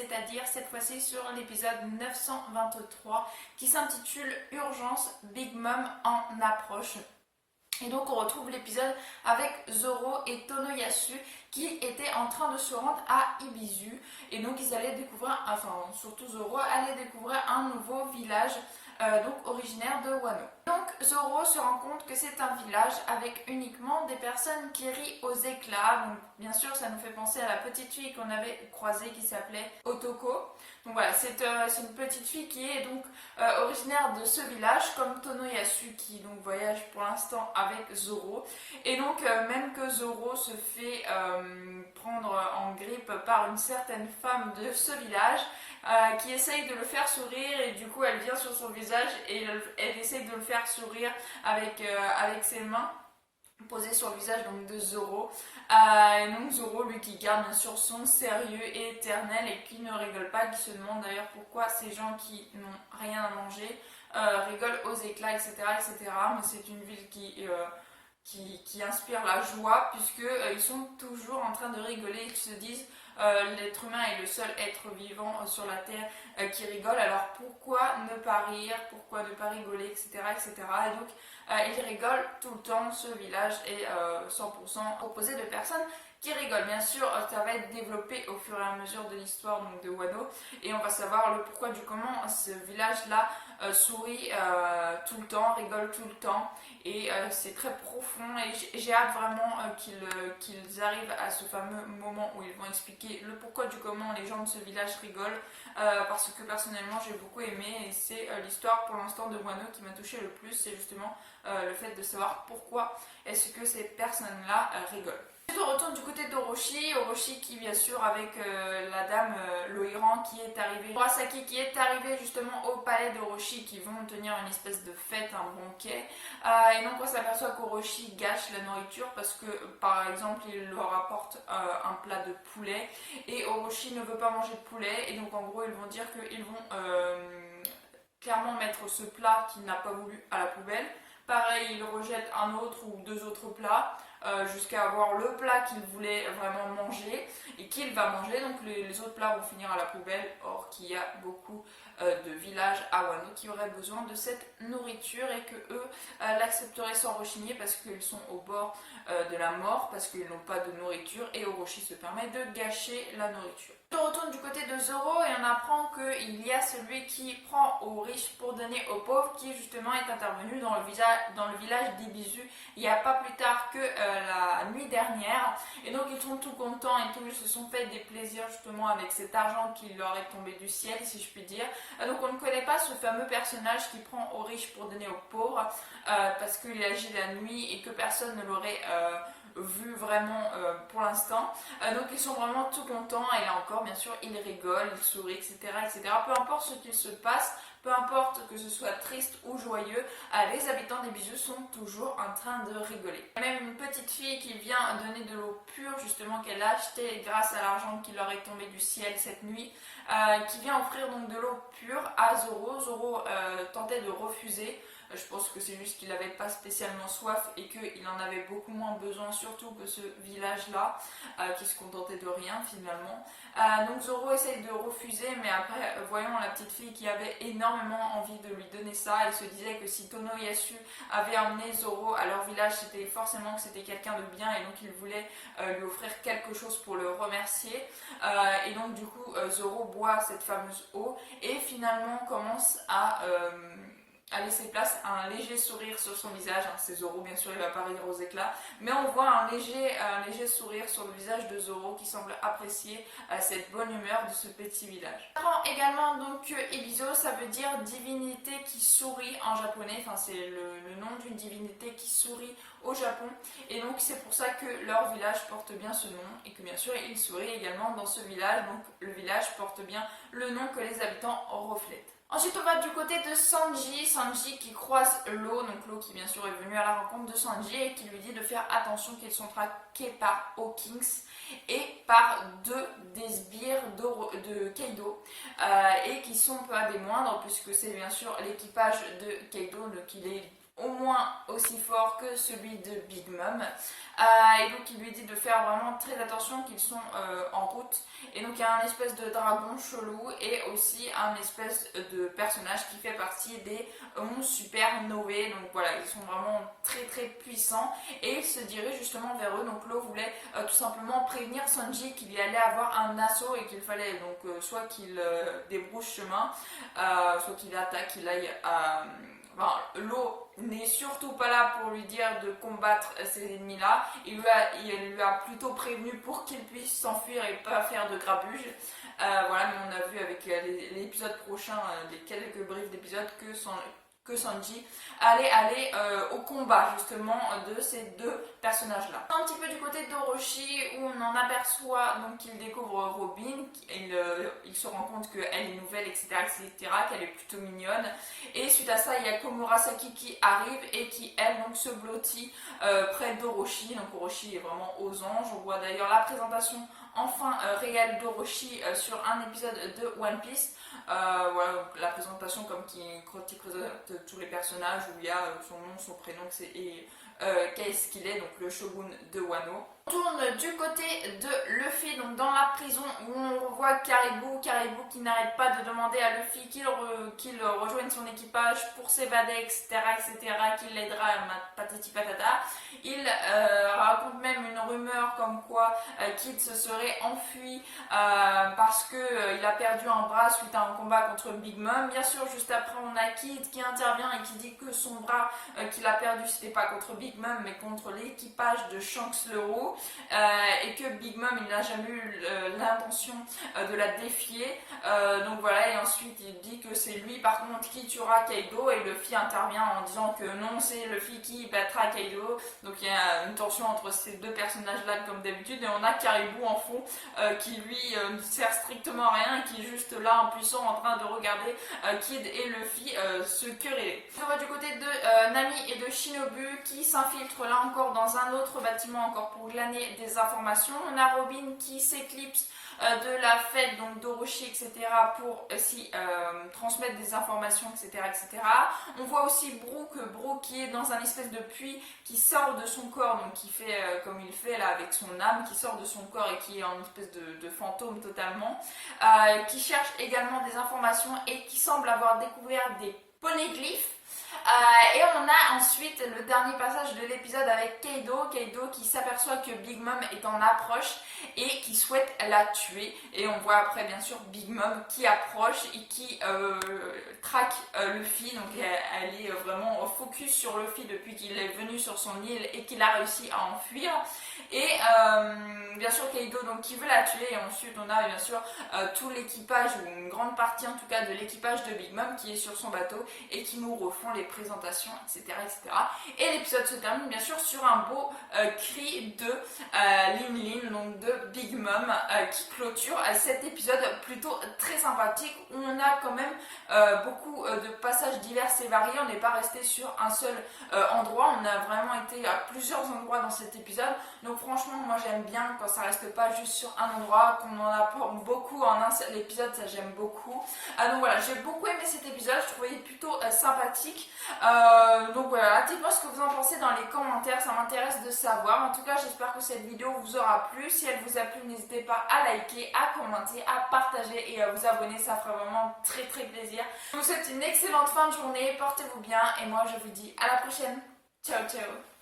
c'est-à-dire cette fois-ci sur l'épisode 923 qui s'intitule Urgence, Big Mom en approche. Et donc on retrouve l'épisode avec Zoro et Tonoyasu qui étaient en train de se rendre à Ibizu. Et donc ils allaient découvrir, enfin surtout Zoro allait découvrir un nouveau village donc originaire de Wano. Donc Zoro se rend compte que c'est un village avec uniquement des personnes qui rient aux éclats. Donc bien sûr ça nous fait penser à la petite fille qu'on avait croisée qui s'appelait Otoko. Donc voilà, c'est une petite fille qui est donc originaire de ce village, comme Tonoyasu qui donc voyage pour l'instant avec Zoro. Et donc même que Zoro se fait prendre en grippe par une certaine femme de ce village qui essaye de le faire sourire, et du coup elle vient sur son visage et elle essaye de le faire sourire avec ses mains posé sur le visage donc de Zoro. Et donc Zoro, lui qui garde bien sûr son sérieux éternel et qui ne rigole pas, qui se demande d'ailleurs pourquoi ces gens qui n'ont rien à manger rigolent aux éclats, etc. etc. Mais c'est une ville qui inspire la joie, puisque ils sont toujours en train de rigoler. Ils se disent l'être humain est le seul être vivant sur la terre qui rigole, alors pourquoi ne pas rire, pourquoi ne pas rigoler, etc. etc. Et donc ils rigolent tout le temps. Ce village est 100% composé de personnes qui rigolent. Bien sûr, ça va être développé au fur et à mesure de l'histoire de Wano, et on va savoir le pourquoi du comment ce village-là sourit tout le temps, rigole tout le temps, et c'est très profond, et j'ai hâte vraiment qu'ils arrivent à ce fameux moment où ils vont expliquer le pourquoi du comment les gens de ce village rigolent, parce que personnellement j'ai beaucoup aimé, et c'est l'histoire pour l'instant de Wano qui m'a touché le plus, c'est justement le fait de savoir pourquoi est-ce que ces personnes-là rigolent. Ensuite, on retourne du côté d'Orochi qui bien sûr avec la dame Loiran qui est arrivée, Murasaki qui est arrivée justement au palais d'Orochi, qui vont tenir une espèce de fête, un banquet. Et donc on s'aperçoit qu'Orochi gâche la nourriture parce que par exemple il leur apporte un plat de poulet et Orochi ne veut pas manger de poulet, et donc en gros ils vont dire qu'ils vont clairement mettre ce plat qu'il n'a pas voulu à la poubelle. Pareil, il rejette un autre ou deux autres plats jusqu'à avoir le plat qu'il voulait vraiment manger et qu'il va manger. Donc les autres plats vont finir à la poubelle. Or qu'il y a beaucoup de villages à Wano qui auraient besoin de cette nourriture et que eux l'accepteraient sans rechigner parce qu'ils sont au bord de la mort, parce qu'ils n'ont pas de nourriture, et Orochi se permet de gâcher la nourriture. On retourne du côté de Zoro et on apprend qu'il y a celui qui prend aux riches pour donner aux pauvres, qui justement est intervenu dans le village d'Ibizu il n'y a pas plus tard que la nuit dernière, et donc ils sont tout contents et tout, ils se sont fait des plaisirs justement avec cet argent qui leur est tombé du ciel, si je puis dire. Donc on ne connaît pas ce fameux personnage qui prend aux riches pour donner aux pauvres parce qu'il agit la nuit et que personne ne l'aurait vu vraiment pour l'instant. Donc ils sont vraiment tout contents, et là encore bien sûr ils rigolent, ils sourient, etc. etc. Peu importe ce qu'il se passe, peu importe que ce soit triste ou joyeux, les habitants d'Ibizu sont toujours en train de rigoler. Il y a même une petite fille qui vient donner de l'eau pure justement qu'elle a achetée grâce à l'argent qui leur est tombé du ciel cette nuit, qui vient offrir donc de l'eau pure à Zoro. Zoro tentait de refuser. Je pense que c'est juste qu'il n'avait pas spécialement soif et qu'il en avait beaucoup moins besoin, surtout que ce village-là, qui se contentait de rien finalement. Donc Zoro essaye de refuser, mais après, voyons la petite fille qui avait énormément envie de lui donner ça. Elle se disait que si Tonoyasu avait emmené Zoro à leur village, c'était forcément que c'était quelqu'un de bien, et donc il voulait lui offrir quelque chose pour le remercier. Et donc du coup, Zoro boit cette fameuse eau et finalement commence à laisser place à un léger sourire sur son visage. C'est Zoro, bien sûr, il va pas rire aux éclats, mais on voit un léger sourire sur le visage de Zoro qui semble apprécier cette bonne humeur de ce petit village. On apprend également donc que Ebizo, ça veut dire divinité qui sourit en japonais, enfin c'est le nom d'une divinité qui sourit au Japon, et donc c'est pour ça que leur village porte bien ce nom, et que bien sûr il sourit également dans ce village, donc le village porte bien le nom que les habitants reflètent. Ensuite on va du côté de Sanji qui croise l'eau, donc l'eau qui bien sûr est venue à la rencontre de Sanji et qui lui dit de faire attention qu'ils sont traqués par Hawkins et par deux des sbires de Kaido et qui sont pas des moindres, puisque c'est bien sûr l'équipage de Kaido, donc il est au moins aussi fort que celui de Big Mom. Et donc il lui dit de faire vraiment très attention qu'ils sont en route. Et donc il y a un espèce de dragon chelou et aussi un espèce de personnage qui fait partie des 11 supernovae. Donc voilà, ils sont vraiment très très puissants et il se dirige justement vers eux. Donc Law voulait tout simplement prévenir Sanji qu'il y allait avoir un assaut et qu'il fallait donc soit qu'il débrouche chemin, soit qu'il attaque, qu'il aille à... Enfin, Law n'est surtout pas là pour lui dire de combattre ces ennemis-là. Il lui a plutôt prévenu pour qu'il puisse s'enfuir et pas faire de grabuge. Voilà, mais on a vu avec l'épisode prochain, les quelques briefs d'épisodes, que Sanji allait aller au combat justement de ces deux personnages-là. Un petit peu du côté d'Orochi où on en aperçoit donc qu'il découvre Robin, il se rend compte qu'elle est nouvelle, etc., qu'elle est plutôt mignonne. Et suite à ça, il y a Komurasaki qui arrive et qui, elle, donc se blottit près d'Orochi. Donc Orochi est vraiment aux anges. On voit d'ailleurs la présentation enfin réelle d'Orochi sur un épisode de One Piece. Voilà, donc la présentation comme qui présente tous les personnages où il y a son nom, son prénom et qu'est-ce qu'il est, donc le shogun de Wano. On tourne du côté de Luffy, donc dans la prison où on revoit Caribou qui n'arrête pas de demander à Luffy qu'il rejoigne son équipage pour s'évader, etc., qu'il l'aidera, patati patata. Il raconte même une rumeur comme quoi Kid se serait enfui parce qu'il a perdu un bras suite à un combat contre Big Mom. Bien sûr, juste après, on a Kid qui intervient et qui dit que son bras qu'il a perdu, c'était pas contre Big Mom, mais contre l'équipage de Shanks le Roux. Et que Big Mom il n'a jamais eu l'intention de la défier, donc voilà, et ensuite il dit que c'est lui par contre qui tuera Kaido et Luffy intervient en disant que non, c'est Luffy qui battra Kaido. Donc il y a une tension entre ces deux personnages là comme d'habitude, et on a Caribou en fond qui lui ne sert strictement à rien, qui est juste là impuissant en train de regarder Kid et Luffy se quereller. On va du côté de Nami et de Shinobu qui s'infiltrent là encore dans un autre bâtiment encore pour glaner des informations. On a Robin qui s'éclipse de la fête donc d'Orochi, etc., pour aussi transmettre des informations, etc. On voit aussi Brooke qui est dans un espèce de puits qui sort de son corps, donc qui fait comme il fait là avec son âme, qui sort de son corps et qui est en espèce de fantôme totalement, qui cherche également des informations et qui semble avoir découvert des poneglyphes. Et on a ensuite le dernier passage de l'épisode avec Kaido qui s'aperçoit que Big Mom est en approche et qui souhaite la tuer. Et on voit après bien sûr Big Mom qui approche et qui traque Luffy. Donc elle est vraiment focus sur Luffy depuis qu'il est venu sur son île et qu'il a réussi à enfuir. Et bien sûr Kaido donc qui veut la tuer, et ensuite on a bien sûr tout l'équipage, ou une grande partie en tout cas de l'équipage de Big Mom qui est sur son bateau et qui nous refont les présentations, etc. Et l'épisode se termine bien sûr sur un beau cri de Lin Lin, donc de Big Mom, qui clôture cet épisode plutôt très sympathique où on a quand même beaucoup de passages divers et variés. On n'est pas resté sur un seul endroit, on a vraiment été à plusieurs endroits dans cet épisode. Donc franchement moi j'aime bien quand ça reste pas juste sur un endroit, qu'on en apporte beaucoup en un seul épisode, ça j'aime beaucoup. Donc voilà, j'ai beaucoup aimé cet épisode, je trouvais plutôt sympathique. Donc voilà, dites-moi ce que vous en pensez dans les commentaires, ça m'intéresse de savoir. En tout cas j'espère que cette vidéo vous aura plu. Si elle vous a plu, n'hésitez pas à liker, à commenter, à partager et à vous abonner, ça fera vraiment très plaisir. Je vous souhaite une excellente fin de journée, portez-vous bien et moi je vous dis à la prochaine. Ciao ciao.